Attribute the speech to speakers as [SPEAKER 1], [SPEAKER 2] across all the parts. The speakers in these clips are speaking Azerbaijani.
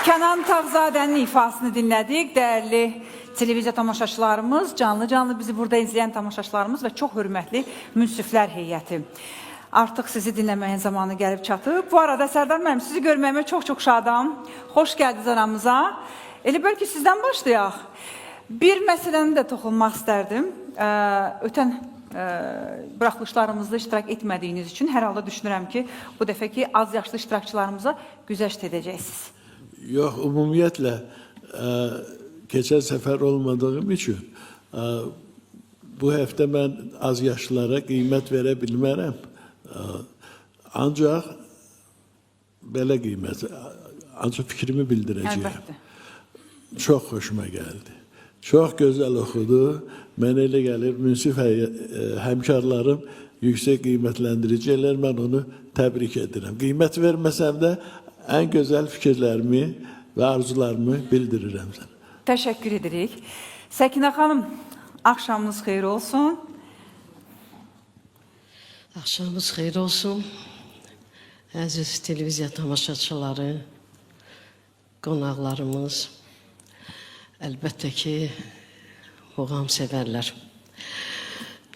[SPEAKER 1] Kənan Tağzadənin ifasını dinlədik. Dəyərli televiziya tamaşaçılarımız, canlı bizi burada izləyən tamaşaçılarımız və çox hörmətli münsiflər heyəti. Artıq sizi dinləməyin zamanı gəlib çatıb. Bu arada Sərdar müəllim, sizi görməyimə çox şadam. Xoş gəldiniz aramıza. Elə bəlkə sizdən başlayaq. Bir məsələni də toxunmaq istərdim. Ötən buraxılışlarımızda iştirak etmədiyiniz üçün hər halda düşünürəm ki, bu dəfəki az yaşlı iştirakçılarımıza güzəşt edəcəksiniz.
[SPEAKER 2] Yox, ümumiyyətlə, keçən səfər olmadığım üçün bu həftə mən az yaşlılara qiymət verə bilmərəm. Ancaq belə qiymət, ancaq fikrimi bildirəcəyəm.
[SPEAKER 1] Əlbəttə.
[SPEAKER 2] Çox xoşuma gəldi. Çox gözəl oxudu. Mənə elə gəlir, münsif həmkarlarım yüksək qiymətləndiricilər, mən onu təbrik edirəm. Qiymət verməsəm də ən gözəl fikirlərimi və arzularımı bildirirəm sənə.
[SPEAKER 1] Təşəkkür edirik. Səkinə xanım, axşamınız xeyir olsun.
[SPEAKER 3] Axşamınız xeyir olsun. Əziz televiziya tamaşaçıları, qonaqlarımız, əlbəttə ki, muğam sevərlər.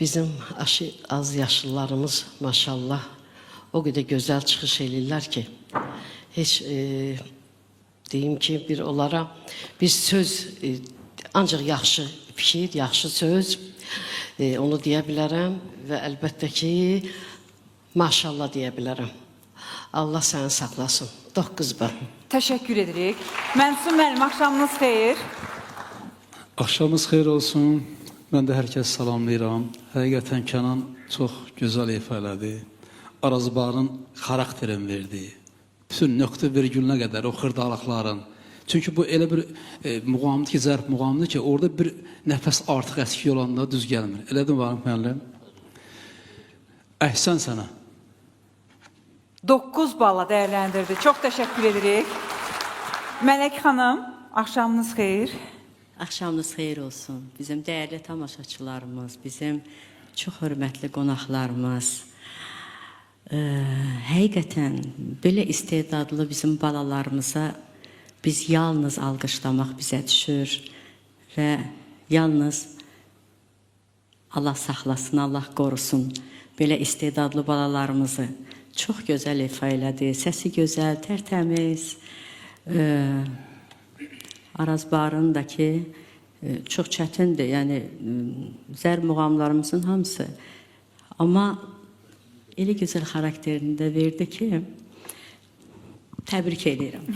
[SPEAKER 3] Bizim az yaşlılarımız, maşallah, o qədər gözəl çıxış edirlər ki, heç deyim ki, onlara bir söz, ancaq yaxşı fikir, yaxşı söz, onu deyə bilərəm və əlbəttə ki, maşallah deyə bilərəm. Allah səni saxlasın. 9 bə.
[SPEAKER 1] Təşəkkür edirik. Mənsum müəllim, axşamınız xeyir.
[SPEAKER 4] Axşamınız xeyir olsun. Mən də hər kəs salamlayıram. Həqiqətən Kənan çox gözəl ifa elədi. Arazbarın xarakterin verdi. Bütün nöqtə virgülünə qədər o xırdalıqların. Çünki bu elə bir muğamdır ki, zərb muğamdır ki, orada bir nəfəs artıq əski olanda düz gəlmir. Elədir mi Varıq müəllim? Əhsən sənə.
[SPEAKER 1] 9 balla dəyərləndirdi. Çox təşəkkür edirik. Mələk xanım, axşamınız xeyir.
[SPEAKER 5] Axşamınız xeyir olsun. Bizim dəyərli tamaşaçılarımız, bizim çox hörmətli qonaqlarımız. Həqiqətən, belə istedadlı bizim balalarımıza biz yalnız alqışlamaq bizə düşür və yalnız Allah saxlasın, Allah qorusun belə istedadlı balalarımızı. Çox gözəl ifa elədi, səsi gözəl, tərtəmiz. Arazbarın da ki, çox çətindir, yəni zərb muğamlarımızın hamısı. Amma elə gözəl xarakterini də verdi ki, təbrik edirəm.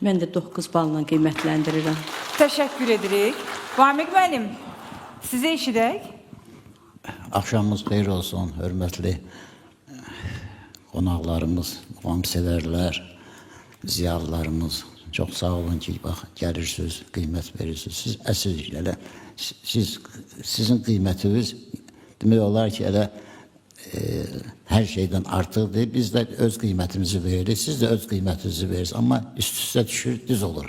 [SPEAKER 5] Mən də 9 balla qiymətləndirirəm.
[SPEAKER 1] Təşəkkür edirik. Vamiq müəllim, sizə eşidək.
[SPEAKER 6] Axşamınız xeyir olsun, hörmətli qonaqlarımız, muğamsevərlər, ziyalılarımız. Çox sağ olun ki, bax, gəlirsiniz, qiymət verirsiniz. Siz əsl elə, sizin qiymətiniz demək olar ki, elə hər şeydən artıqdır. Biz də öz qiymətimizi veririk, siz də öz qiymətinizi verirsiniz. Amma üst-üstə düşür, düz olur.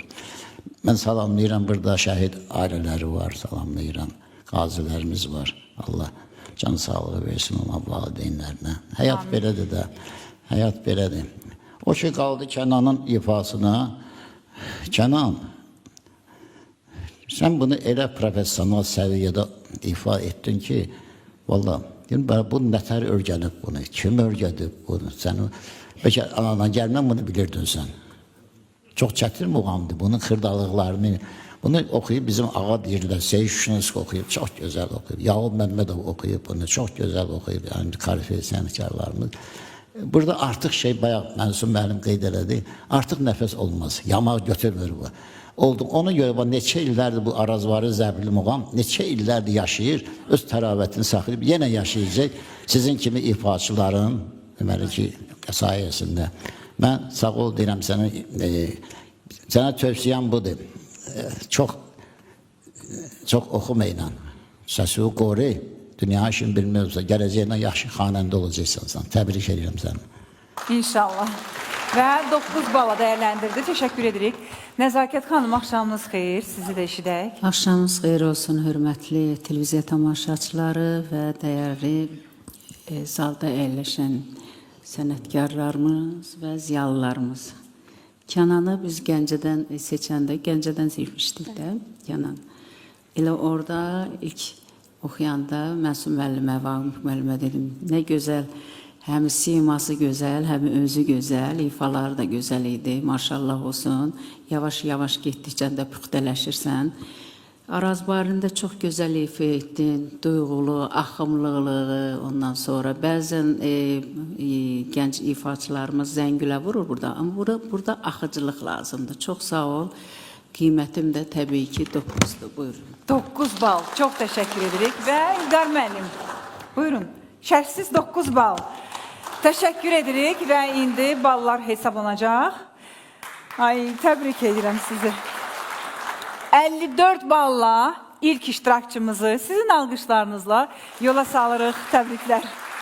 [SPEAKER 6] Mən salamlayıram, burada şəhid ailələri var, salamlayıram. Qazilərimiz var. Allah can sağlığı versin ona, valideynlərinə. Həyat belədir də, həyat belədir. O ki, qaldı Kənanın ifasına. Kənan, sən bunu elə profesional səviyyədə ifa etdin ki, valla, bu nətər örgənib bunu, kim örgədib bunu, sən bəlkə anana gəlmən bunu bilirdin sən. Çox çətin muğamdır, bunun xırdalıqlarını, bunu oxuyub bizim ağa deyirlər, Seyid Şuşinski oxuyub, çox gözəl oxuyub, Yağub Məmmədov oxuyub bunu, çox gözəl oxuyub, yəni kalifiyə sənətkarlarımız. Burada artıq şey, bayaq Mənsum müəllim qeyd elədi, artıq nəfəs olmaz, yamaq götürmür bu. Oldu. Ona görə neçə illərdir bu Arazbarı zəbli muğam, neçə illərdir yaşayır, öz təravətini saxlayıb, yenə yaşayacaq sizin kimi ifaçıların, deməli ki, sayəsində. Mən sağ ol deyirəm sənə, sənə tövsiyəm budur. Çox oxumayla, səsi qoru, dünya işin bilmiyorsa, gələcəyinə yaxşı xanəndə olacaqsan sən. Təbrik edirəm səni.
[SPEAKER 1] İnşallah. Və 9 bala dəyərləndirdi. Təşəkkür edirik. Nəzakət xanım, axşamınız xeyir. Sizi də eşidək.
[SPEAKER 7] Axşamınız xeyir olsun, hörmətli televiziya tamaşaçıları və dəyərli zalda əyləşən sənətkarlarımız və ziyalılarımız. Kənanı biz Gəncədən seçəndə, Gəncədən seçmişdik də Kənan. Elə orada ilk oxuyanda Məsum müəllimə, Vaqif müəllimə dedim, nə gözəl, həm siması gözəl, həm özü gözəl, ifaları da gözəl idi, maşallah olsun. Yavaş-yavaş getdikcə də püxtələşirsən. Araz barında çox gözəl ifa etdin, duyğulu, axımlılığı, ondan sonra bəzən gənc ifaçılarımız zəngülə vurur burada, amma burada axıcılıq lazımdır. Çox sağ ol. Qiymətim də təbii ki 9'dur. Buyurun.
[SPEAKER 1] 9 bal. Çox təşəkkür edirik və İlqar müəllim. Buyurun. Şərtsiz 9 bal. Təşəkkür edirik və indi ballar hesablanacaq. Ay, təbrik edirəm sizi. 54 balla ilk iştirakçımızı sizin alqışlarınızla yola salırıq. Təbriklər.